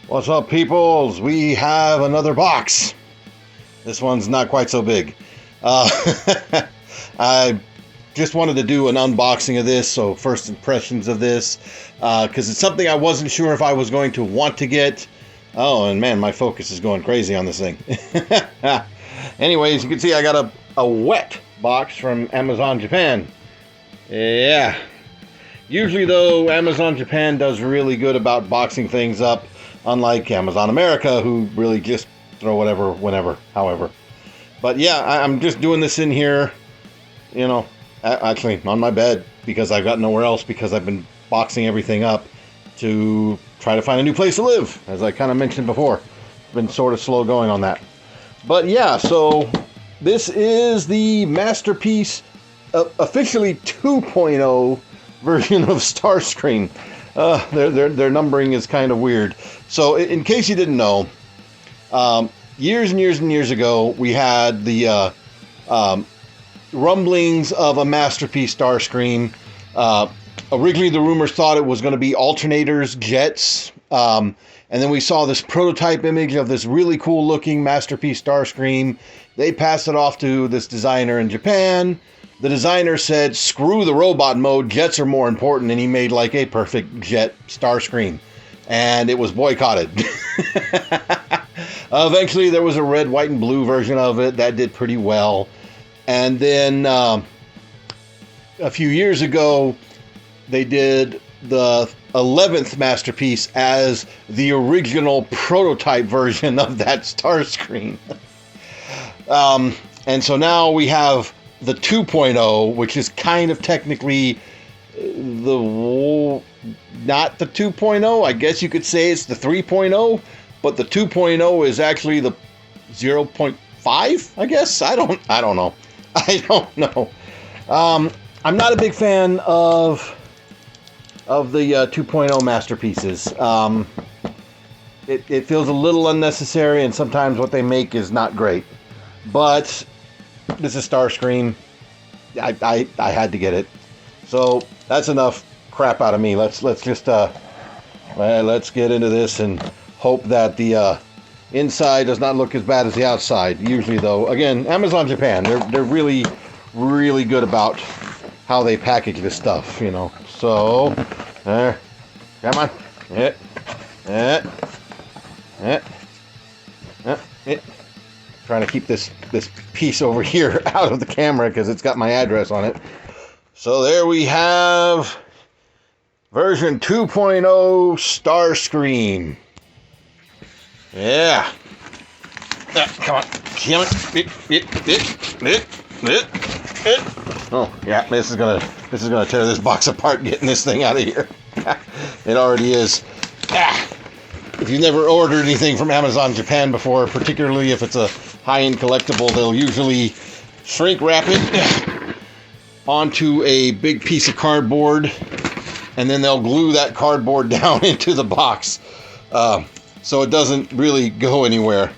What's up, peoples? We have another box. This one's not quite so big. I just wanted to do an unboxing of this, so first impressions of this, because it's something I wasn't sure if I was going to want to get. Oh, and man, my focus is going crazy on this thing. Anyways, you can see I got a wet box from Amazon Japan. Yeah. Usually, though, Amazon Japan does really good about boxing things up, unlike Amazon America, who really just throw whatever, whenever, however. But yeah, I'm just doing this in here, you know, actually on my bed, because I've got nowhere else, because I've been boxing everything up to try to find a new place to live, as I kind of mentioned before. Been sort of slow going on that. But yeah, so this is the Masterpiece, officially 2.0 version of Starscream. Their numbering is kind of weird. So in case you didn't know, years and years and years ago, we had the rumblings of a Masterpiece Starscream. Originally, the rumors thought it was going to be alternators, jets, and then we saw this prototype image of this really cool looking Masterpiece Starscream. They passed it off to this designer in Japan. The designer said, screw the robot mode, jets are more important, and he made like a perfect jet Starscream. And it was boycotted. Eventually, there was a red, white, and blue version of it that did pretty well. And then a few years ago, they did the 11th Masterpiece as the original prototype version of that Starscream. And so now we have the 2.0, which is kind of technically not the 2.0. I guess you could say it's the 3.0, but the 2.0 is actually the 0.5, I guess. I don't know. I'm not a big fan of the 2.0 Masterpieces. It feels a little unnecessary, and sometimes what they make is not great. But this is Starscream. I had to get it. So that's enough crap out of me. Let's just let's get into this and hope that the inside does not look as bad as the outside. Usually, though, again, Amazon Japan, they're really, really good about how they package this stuff, you know. So there, come on, trying to keep this piece over here out of the camera because it's got my address on it. So there we have version 2.0 Starscream. Yeah. Come on. Oh yeah, this is gonna tear this box apart getting this thing out of here. It already is. If you've never ordered anything from Amazon Japan before, particularly if it's a high-end collectible, they'll usually shrink wrap it onto a big piece of cardboard, and then they'll glue that cardboard down into the box, so it doesn't really go anywhere.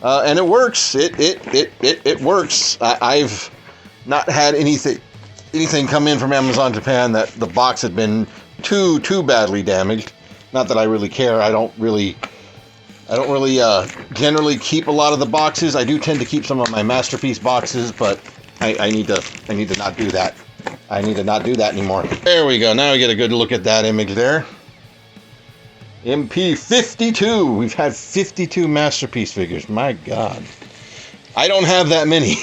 And it works. It works. I've not had anything come in from Amazon Japan that the box had been too badly damaged. Not that I really care. I don't really generally keep a lot of the boxes. I do tend to keep some of my Masterpiece boxes, but I need to not do that. I need to not do that anymore. There we go. Now we get a good look at that image there. MP-52. We've had 52 Masterpiece figures. My God. I don't have that many.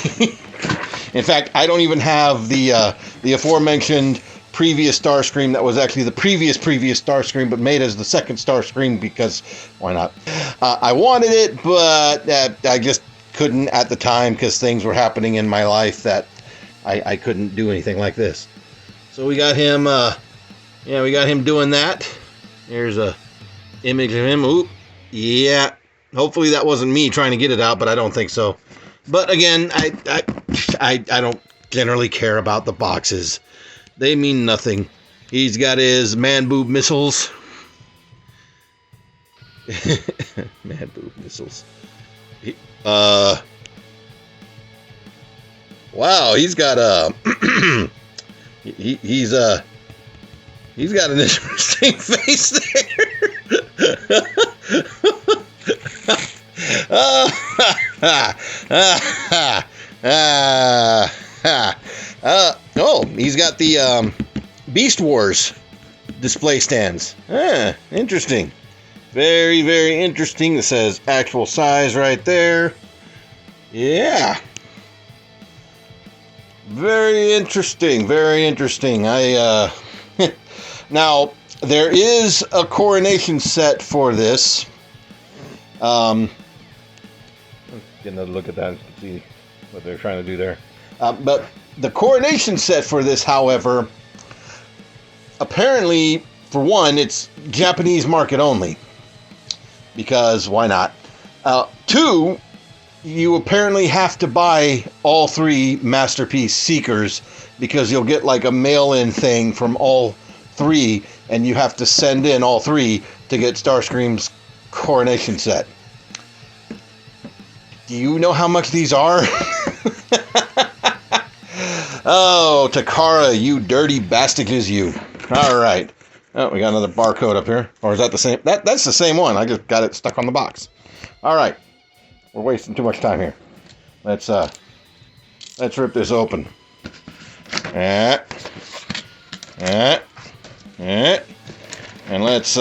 In fact, I don't even have the aforementioned previous Starscream that was actually the previous Starscream, but made as the second Starscream because why not? I wanted it, but I just couldn't at the time because things were happening in my life that I couldn't do anything like this. So we got him. We got him doing that. Here's a image of him. Oop. Yeah. Hopefully that wasn't me trying to get it out, but I don't think so. But again, I don't generally care about the boxes. They mean nothing. He's got his man boob missiles. Man boob missiles. Wow, he's got a he's got an interesting face there. Oh, he's got the Beast Wars display stands. Interesting. Very, very interesting. It says actual size right there. Yeah. Very interesting. Very interesting. Now, there is a Coronation set for this. Let's get another look at that and see what they're trying to do there. But the Coronation set for this, however, apparently, for one, it's Japanese market only. Because why not? Two, you apparently have to buy all 3 Masterpiece Seekers because you'll get like a mail-in thing from all 3, and you have to send in all 3 to get Starscream's Coronation set. Do you know how much these are? Oh, Takara, you dirty bastages, you. All right. Oh, we got another barcode up here. Or is that the same? That's the same one. I just got it stuck on the box. All right. We're wasting too much time here. Let's rip this open. And let's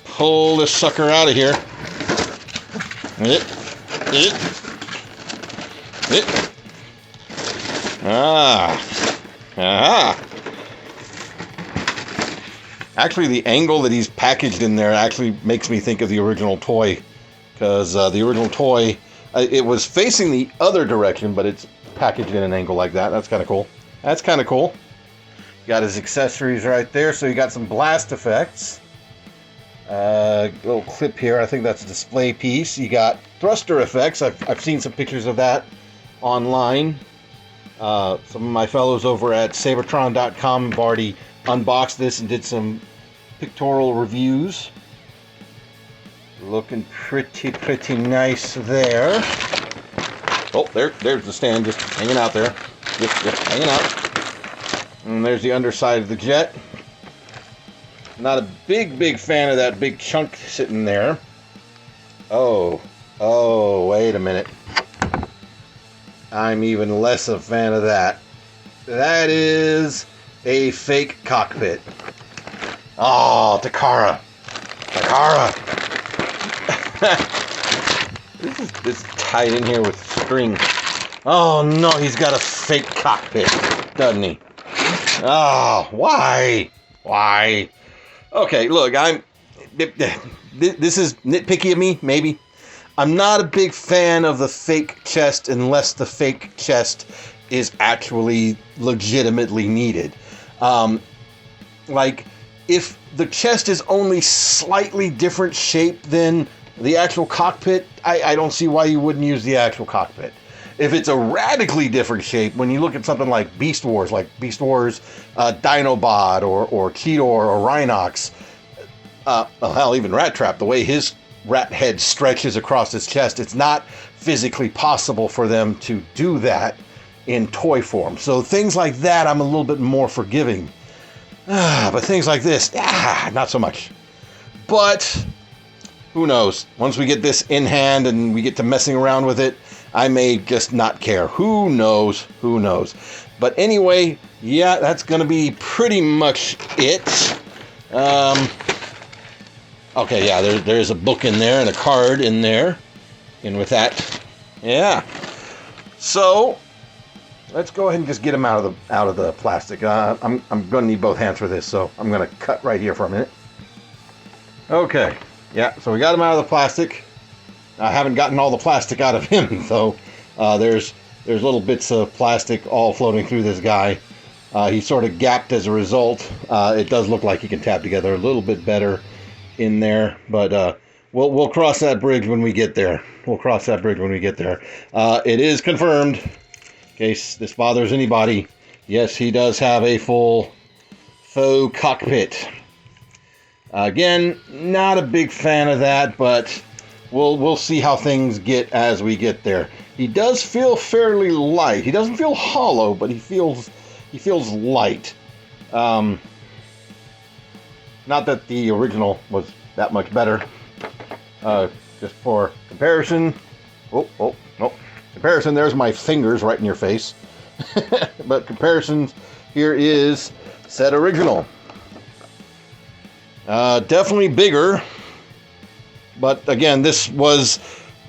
pull this sucker out of here. Actually, the angle that he's packaged in there actually makes me think of the original toy, because the original toy, it was facing the other direction, but it's packaged in an angle like that. That's kind of cool. That's kind of cool. Got his accessories right there, so you got some blast effects. Little clip here, I think that's a display piece. You got thruster effects. I've seen some pictures of that online. Some of my fellows over at Sabertron.com have already unboxed this and did some pictorial reviews. Looking pretty nice there. Oh, there's the stand just hanging out there. Just hanging out. And there's the underside of the jet. Not a big fan of that big chunk sitting there. Oh, wait a minute. I'm even less a fan of that. That is a fake cockpit. Oh, Takara. This is tied in here with string. Oh no, he's got a fake cockpit, doesn't he? Oh, why? Okay, look, this is nitpicky of me, maybe. I'm not a big fan of the fake chest unless the fake chest is actually legitimately needed. Like, if the chest is only slightly different shape than the actual cockpit, I don't see why you wouldn't use the actual cockpit. If it's a radically different shape, when you look at something like Beast Wars, Dinobot or Cheetor or Rhinox, hell, even Rat Trap, the way his rat head stretches across his chest, it's not physically possible for them to do that in toy form. So things like that, I'm a little bit more forgiving. But things like this, not so much. But who knows? Once we get this in hand and we get to messing around with it, I may just not care. Who knows? But anyway, yeah, that's going to be pretty much it. Okay, yeah, there's a book in there and a card in there. And with that, yeah. So let's go ahead and just get him out of the plastic. I'm going to need both hands for this, so I'm going to cut right here for a minute. Okay, yeah, so we got him out of the plastic. I haven't gotten all the plastic out of him, though. There's little bits of plastic all floating through this guy. He's sort of gapped as a result. It does look like he can tap together a little bit better in there, but we'll cross that bridge when we get there. It is confirmed, in case this bothers anybody. Yes, he does have a full faux cockpit. Again, not a big fan of that, but we'll see how things get as we get there. He does feel fairly light. He doesn't feel hollow, but he feels light. Not that the original was that much better. Just for comparison. Oh, no. Comparison, there's my fingers right in your face. But comparisons, here is said original. Definitely bigger. But again, this was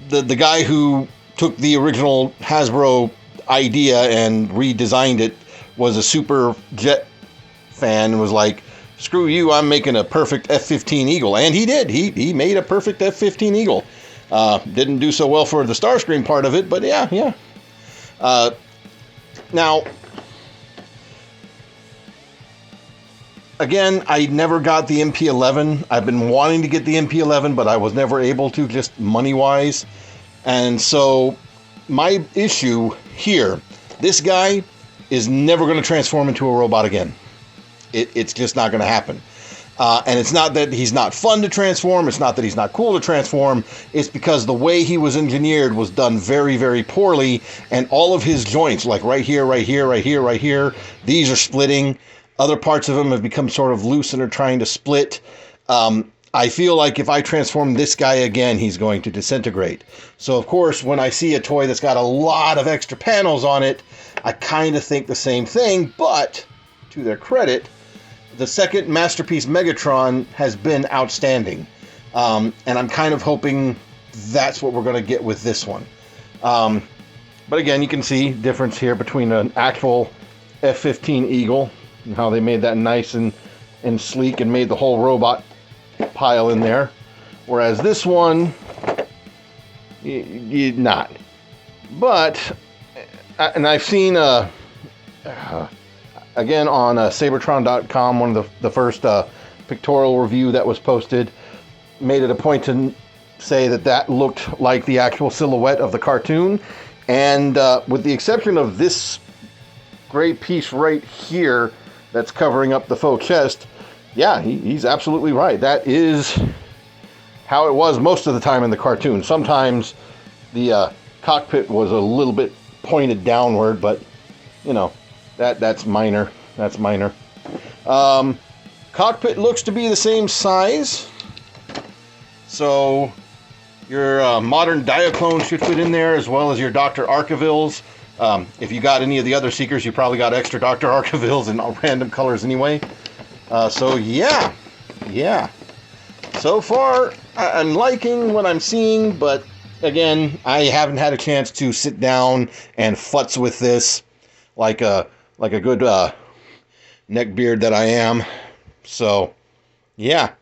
the guy who took the original Hasbro idea and redesigned it, was a super jet fan, and was like, screw you, I'm making a perfect F-15 Eagle. And he did. He made a perfect F-15 Eagle. Didn't do so well for the Starscream part of it, but yeah. Now, again, I never got the MP-11. I've been wanting to get the MP-11, but I was never able to, just money-wise. And so, my issue here, this guy is never going to transform into a robot again. It's just not going to happen. And it's not that he's not fun to transform. It's not that he's not cool to transform. It's because the way he was engineered was done very, very poorly. And all of his joints, like right here, these are splitting. Other parts of him have become sort of loose and are trying to split. I feel like if I transform this guy again, he's going to disintegrate. So, of course, when I see a toy that's got a lot of extra panels on it, I kind of think the same thing. But, to their credit, the second Masterpiece Megatron has been outstanding. And I'm kind of hoping that's what we're going to get with this one. But again, you can see difference here between an actual F-15 Eagle and how they made that nice and sleek and made the whole robot pile in there. Whereas this one, not. But, and I've seen... again, on Sabertron.com, one of the first pictorial review that was posted, made it a point to say that looked like the actual silhouette of the cartoon. And with the exception of this gray piece right here that's covering up the faux chest, yeah, he's absolutely right. That is how it was most of the time in the cartoon. Sometimes the cockpit was a little bit pointed downward, but, you know, that's minor. That's minor. Cockpit looks to be the same size. So your modern Diaclone should fit in there, as well as your Dr. Archivilles. If you got any of the other Seekers, you probably got extra Dr. Archivilles in random colors anyway. So yeah. So far, I'm liking what I'm seeing, but again, I haven't had a chance to sit down and futz with this like a good neckbeard that I am. So yeah.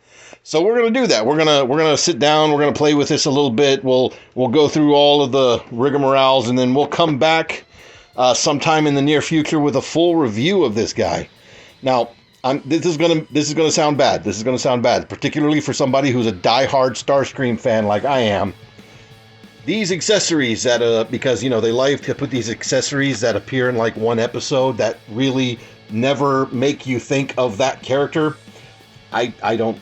So we're gonna do that. We're gonna sit down. We're gonna play with this a little bit. We'll go through all of the rigmaroles, and then we'll come back sometime in the near future with a full review of this guy. Now, this is gonna sound bad. This is gonna sound bad, particularly for somebody who's a diehard Starscream fan like I am. These accessories that because you know they like to put these accessories that appear in like one episode that really never make you think of that character. I don't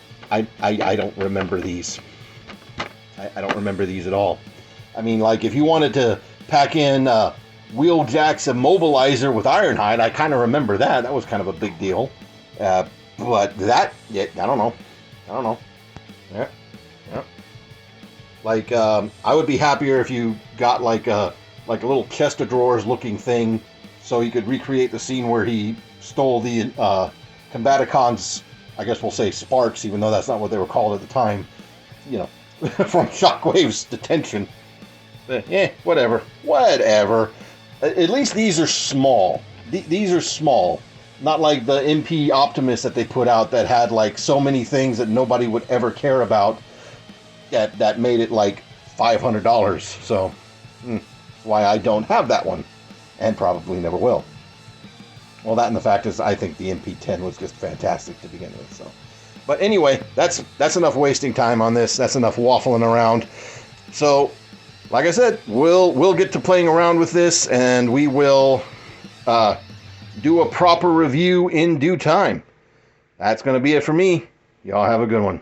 remember these. I don't remember these at all. I mean, like, if you wanted to pack in Wheeljack's immobilizer with Ironhide, I kind of remember that. That was kind of a big deal. But that, yeah, I don't know. Yeah. Like, I would be happier if you got like a little chest of drawers looking thing, so you could recreate the scene where he stole the Combaticons. I guess we'll say sparks, even though that's not what they were called at the time, you know, from Shockwave's detention. But, whatever. At least these are small. These are small. Not like the MP Optimus that they put out that had, like, so many things that nobody would ever care about that made it, like, $500. So, why I don't have that one. And probably never will. Well, that and the fact is, I think the MP-10 was just fantastic to begin with. So, but anyway, that's enough wasting time on this. That's enough waffling around. So, like I said, we'll get to playing around with this, and we will do a proper review in due time. That's going to be it for me. Y'all have a good one.